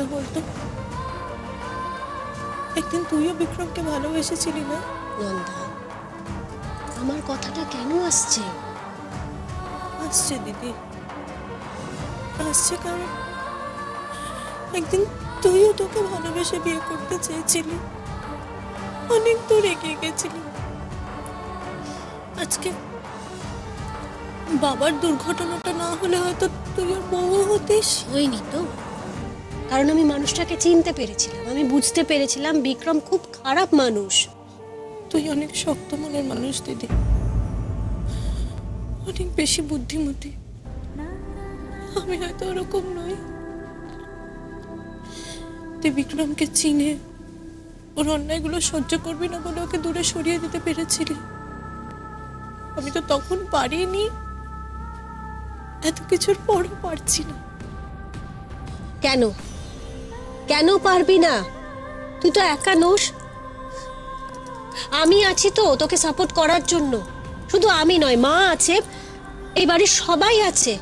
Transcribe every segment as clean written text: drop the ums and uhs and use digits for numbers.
কথা বলতো। একদিন তুইও বিক্রমকে ভালোবেসেছিলি না? নন্দা, আমার কথাটা কেন আসছে? আসছে দিদি, আসছে কারণ একদিন তুইও তোকে ভালোবেসে বিয়ে করতে চেয়েছিলি, অনেক দূর এগিয়ে গেছিলি। আজকে বাবার দুর্ঘটনাটা না হলে হয়তো তুই ওর বউ হতিস। হয়নি তো, কারণ আমি মানুষটাকে চিনতে পেরেছিলাম, আমি বুঝতে পেরেছিলাম বিক্রম খুব খারাপ মানুষ। তুই অনেক শক্ত মনের মানুষ দিদি, অনেক বেশি বুদ্ধিমতী। আমি হয়তো ওরকম নই। তুই বিক্রমকে চিনে ওর অন্যায়গুলো সহ্য করবি না বলে ওকে দূরে সরিয়ে দিতে পেরেছিলি। আমি তো তখন পারিনি, এত কিছুর পরও পারছি না। কেন কেন পারবি না? তুই তো একা নোস, আমি আছি তো তোকে সাপোর্ট করার জন্য। শুধু আমি নয়, মা আছে, এই বাড়ির সবাই আছে।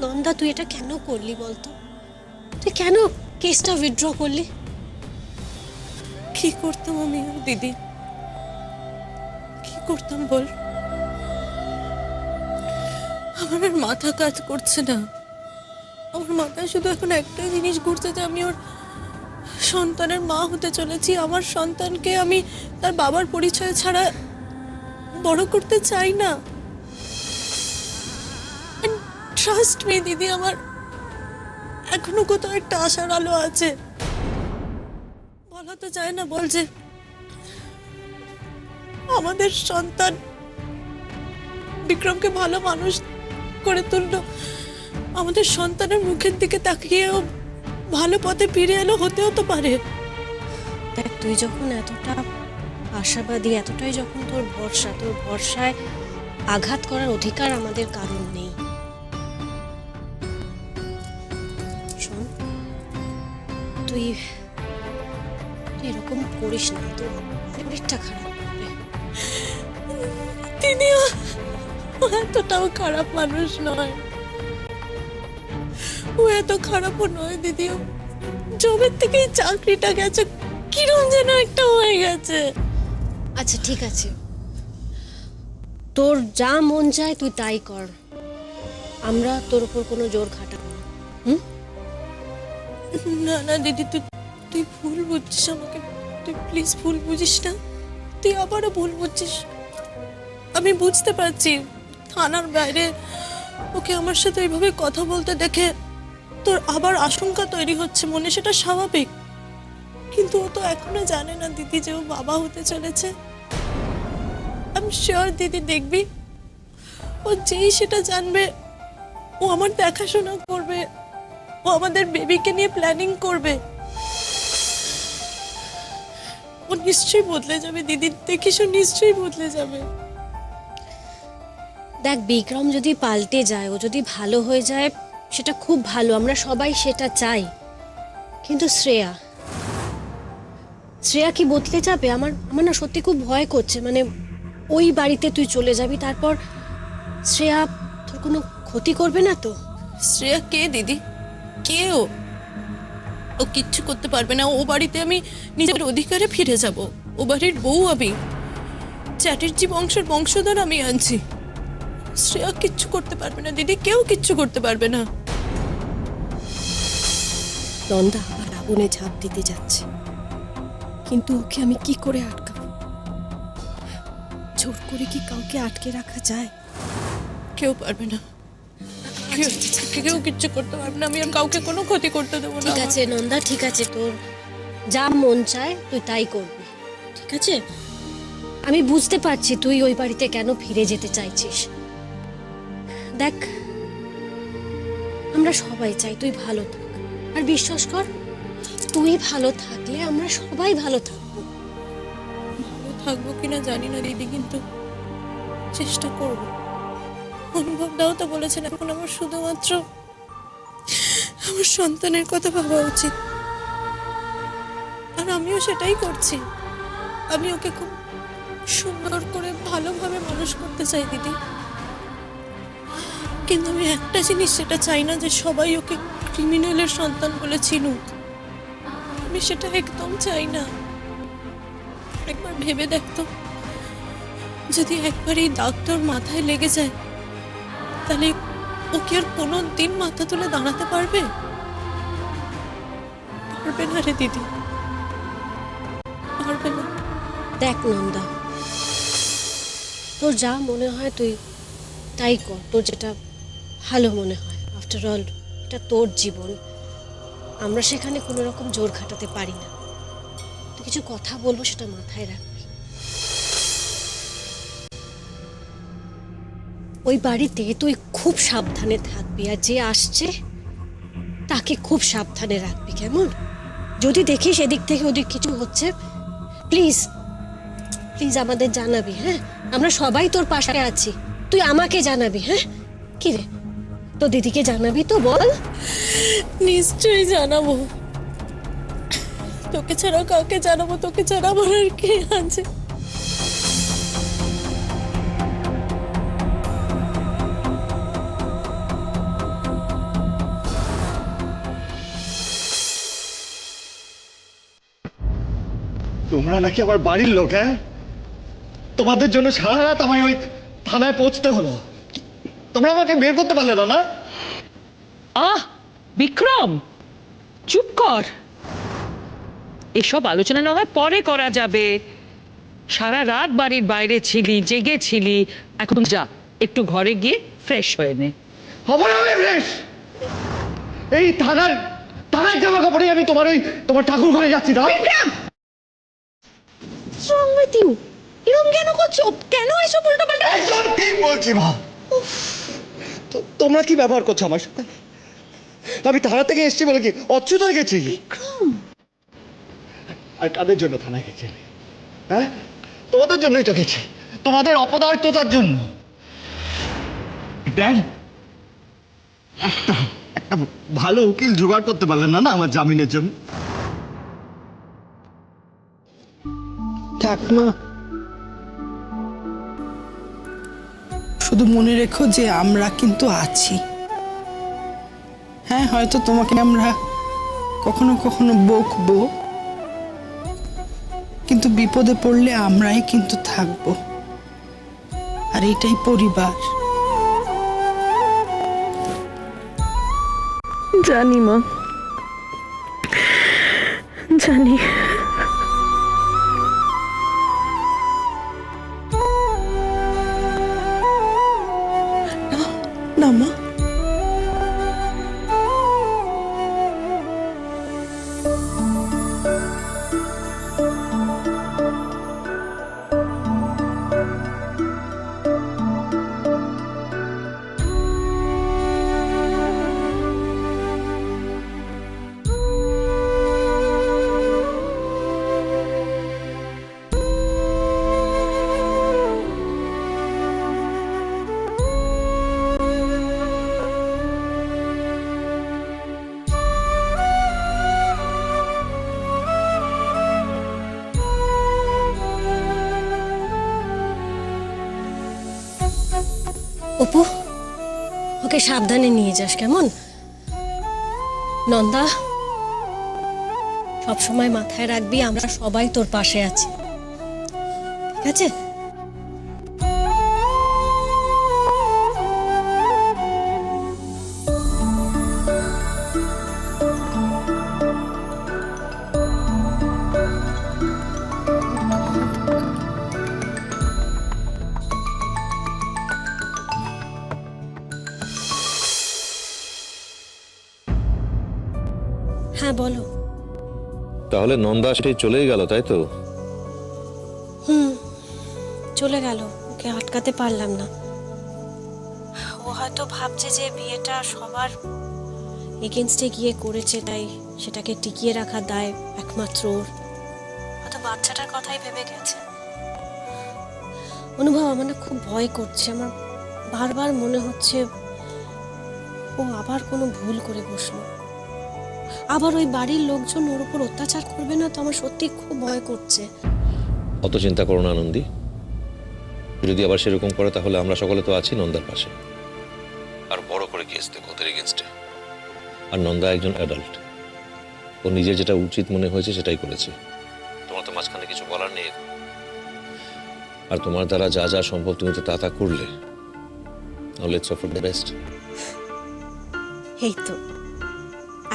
নন্দা, তুই এটা কেন করলি বলতো? তুই কেন কেসটা উইথড্র করলি? কি করতাম আমি আর দিদি, কি করতাম বল? আমার আর মাথা কাজ করছে না। আমার মাথায় শুধু এখন একটাই জিনিস ঘুরছে যে আমি ওর সন্তানের মা হতে চলেছি। আমার সন্তানকে আমি তার বাবার পরিচয় ছাড়া বড় করতে চাই না। ট্রাস্ট মি দিদি, আমার এখনো কোথাও একটা আশার আলো আছে। বলা তো যায় না বল যে আমাদের সন্তান বিক্রমকে ভালো মানুষ করে তুললো, আমাদের সন্তানের মুখের দিকে তাকিয়েও ভালো পথে ফিরে এলো, হতেও তো পারে। দেখ, তুই যখন এতটা আশাবাদী, এতটাই যখন তোর ভরসায় আঘাত করার অধিকার আমাদের কারণ নেই। শোন, তুই এরকম করিস না, তোর শরীরটা খারাপ হবে। তিনি ও এতটাও খারাপ মানুষ নয়, ও এত খারাপও নয় দিদি। জবের থেকেই চাকরিটা গেছে, কিরম যেন একটা হয়ে গেছে। আচ্ছা ঠিক আছে, তোর যা মন চায় তুই তাই কর, আমরা তোর উপর কোনো জোর খাটাবো না। না না দিদি, তুই তুই ভুল বুঝছিস আমাকে। তুই প্লিজ ভুল বুঝিস না, তুই আবারও ভুল বুঝছিস। আমি বুঝতে পারছি থানার বাইরে ওকে আমার সাথে এইভাবে কথা বলতে দেখে তোর আবার আশঙ্কা তৈরি হচ্ছে মনে, সেটা স্বাভাবিক। কিন্তু ও তো এখনো জানে না দিদি যে ও বাবা হতে চলেছে। আমি শিওর দিদি, দেখবি ও যেই সেটা জানবে ও আমার দেখাশোনা করবে, ও আমাদের বেবিকে নিয়ে প্ল্যানিং করবে। ও নিশ্চয়ই বদলে যাবে দিদি, দেখিস ও নিশ্চয়ই বদলে যাবে। দেখ, বিক্রম যদি পাল্টে যায়, ও যদি ভালো হয়ে যায়, সেটা খুব ভালো, আমরা সবাই সেটা চাই। কিন্তু শ্রেয়া কি বদলে যাবে? আমার না সত্যি খুব ভয় করছে। মানে ওই বাড়িতে তুই চলে যাবি, তারপর শ্রেয়া তোর কোনো ক্ষতি করবে না তো? শ্রেয়া কে দিদি? কে ও? ও কিচ্ছু করতে পারবে না। ও বাড়িতে আমি নিজের অধিকারে ফিরে যাব। ও বাড়ির বউ আমি, চ্যাটার্জি বংশের বংশধর আমি আনছি। শ্রেয়া কিচ্ছু করতে পারবে না দিদি, কেউ কিচ্ছু করতে পারবে না। নন্দা আবার আগুনে ঝাঁপ দিতে যাচ্ছে, কিন্তু ওকে আমি কি করে আটকাবো? জোর করে কি কাউকে আটকে রাখা যায়? কেউ পারবে না, কেউ কিচ্ছু করতে পারবে না। আমি আর কাউকে কোনো ক্ষতি করতে দেবো না। ঠিক আছে নন্দা, ঠিক আছে, তোর যা মন চায় তুই তাই করবি, ঠিক আছে? আমি বুঝতে পারছি তুই ওই বাড়িতে কেন ফিরে যেতে চাইছিস। দেখ, আমরা সবাই চাই তুই ভালো থাক, আর বিশ্বাস কর, তুই ভালো থাকলে আমরা সবাই ভালো থাকবো। ভালো থাকবো কিনা জানি না দিদি, কিন্তু চেষ্টা করবো। অনুভবটাও তো বলেছেন এখন আমার শুধুমাত্র আমার সন্তানের কথা ভাবা উচিত, আর আমিও সেটাই করছি। আমি ওকে খুব সুন্দর করে ভালোভাবে মানুষ করতে চাই দিদি, কিন্তু আমি একটা জিনিস সেটা চাই না যে সবাই ওকে ক্রিমিনালের সন্তান বলে চিনুক। আমি সেটা একদম চাই না। একবার ভেবে দেখতো, যদি একবার এই দাগটার মাথায় লেগে যায় তাহলে ও কি আর কোনো দিন মাথা তুলে দাঁড়াতে পারবে? পারবে না রে দিদি, পারবে না। দেখ নন্দা, তোর যা মনে হয় তুই তাই কর, তোর যেটা ভালো মনে হয়। আফটার অল এটা তোর জীবন, আমরা সেখানে কোনো রকম জোর খাটাতে পারি না। তুই কিছু কথা বলবো সেটা মাথায় রাখবি। ওই বাড়িতে তুই খুব সাবধানে থাকবি, আর যে আসছে তাকে খুব সাবধানে রাখবি, কেমন? যদি দেখিস এদিক থেকে ওদিক কিছু হচ্ছে, প্লিজ প্লিজ আমাদের জানাবি। হ্যাঁ, আমরা সবাই তোর পাশে আছি, তুই আমাকে জানাবি। হ্যাঁ, কি রে, তো দিদিকে জানাবি তো? বল। নিশ্চয়ই জানাবো, তোকে ছাড়া কাউকে জানাবো? তোকে ছাড়া আমার আর কে আছে? তোমরা নাকি আমার বাড়ির লোক? হ্যাঁ, তোমাদের জন্য সারা রাত আমায় ওই থানায় পৌঁছতে হলো। তোমরা আমাকে বের করতে পারলে না? না আহ বিক্রম, চুপ কর। এসব আলোচনা না হয় পরে করা যাবে। সারা রাত বাড়ির বাইরে ছিলি, জেগেছিলি, এখন যা একটু ঘরে গিয়ে ফ্রেশ হয়ে নে। হবে না আমি ফ্রেশ। এই থানার জামা কাপড়ে আমি তোমার ঠাকুর ঘরে যাচ্ছি না। এরকম কেন করছো? কেন এসব উল্টোপাল্টা? একদম ঠিক বলছি মা। তোমরা কি ব্যবহার করছো আমার সাথে? আমি থানা থেকে এসেছি বলে কি অচ্যুত হয়ে গেছি? আর কাদের জন্য থানায় গেছি? হ্যাঁ, তোমাদের জন্যই তো গেছি, তোমাদের অপদার্থতার জন্য। দেখ, একটা ভালো উকিল জোগাড় করতে পারলেন না আমার জামিনের জন্য? থাক মা, শুধু মনে রেখো যে আমরা কিন্তু আছি। হ্যাঁ, হয়তো তোমাকে আমরা কখনো কখনো বকবো, কিন্তু বিপদে পড়লে আমরাই কিন্তু থাকবো, আর এটাই পরিবার। জানি মা, জানি। না মা, অপু, ওকে সাবধানে নিয়ে যাস, কেমন? নন্দা, সবসময় মাথায় রাখবি আমরা সবাই তোর পাশে আছি, ঠিক আছে? হ্যাঁ বলো। তাহলে নন্দা সেই চলেই গেল, তাই তো? চলে গেল, ওকে আটকাতে পারলাম না। ও হয়তো ভাবছে যে বিয়েটা সবার এগেনস্টে গিয়ে করেছে, তাই সেটাকে টিকিয়ে রাখার দায় একমাত্র ওর। হয়তো বাচ্চাটার কথাই ভেবে গেছে। অনুভব, আমার না খুব ভয় করছে। আমার বারবার মনে হচ্ছে ও আবার কোনো ভুল করে বসলো, আবার ওই বাড়ির লোকজন ওর উপর অত্যাচার করবে না তো? আমার সত্যি খুব ভয় করছে। অত চিন্তা করো না নন্দী, যদি আবার সেরকম করে তাহলে আমরা সকলে তো আছি নন্দার পাশে। আর বড় করে কেস দেবো ওদের এগেনস্টে। আর নন্দা একজন অ্যাডাল্ট, ও নিজের যেটা উচিত মনে হয়েছে সেটাই করেছে। তোমার তো মাঝখানে কিছু বলার নেই। আর তোমার দ্বারা যা যা সম্ভব তুমি তো তা করলে। Let's hope for the best. এই তো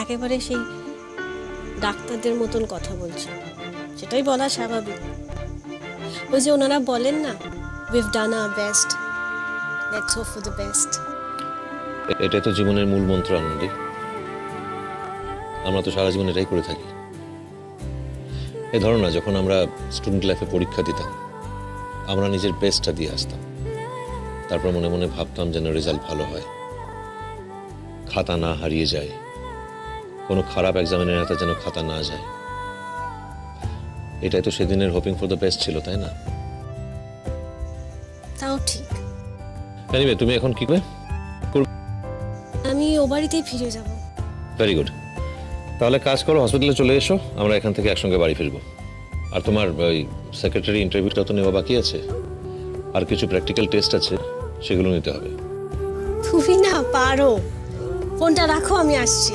একেবারে সেই ডাক্তারদের মতন কথা বলছো, সেটাই বলা স্বাভাবিক। ওই যে ওনারা বলেন না, we've done our best, let's hope for the best. এটাই তো জীবনের মূল মন্ত্র আনন্দী। আমরা তো সারা জীবন এটাই করে থাকি। এই ধরো না, যখন আমরা স্টুডেন্ট লাইফে পরীক্ষা দিতাম, আমরা নিজের বেস্টটা দিয়ে আসতাম, তারপর মনে মনে ভাবতাম যেন রেজাল্ট ভালো হয়, খাতা না হারিয়ে যায়, কোনো খারাপ এক্সামিনের হাতে যেন খাতা না যায়। এটাই তো সেদিনের হোপিং ফর দ্য বেস্ট ছিল, তাই না? তাও ঠিক। এনিওয়ে, তুমি এখন কি করবে? আমি ও বাড়িতেই ফিরে যাব। Very good. তাহলে কাজ করো, হসপিটালে চলে এসো, আমরা এখান থেকে একসঙ্গে বাড়ি ফিরবো। আর তোমার ওই সেক্রেটারি ইন্টারভিউটা তো নেওয়া বাকি আছে, আর কিছু প্র্যাকটিক্যাল টেস্ট আছে, সেগুলো নিতে হবে। তুমি না পারো। ফোনটা রাখো, আমি আসছি।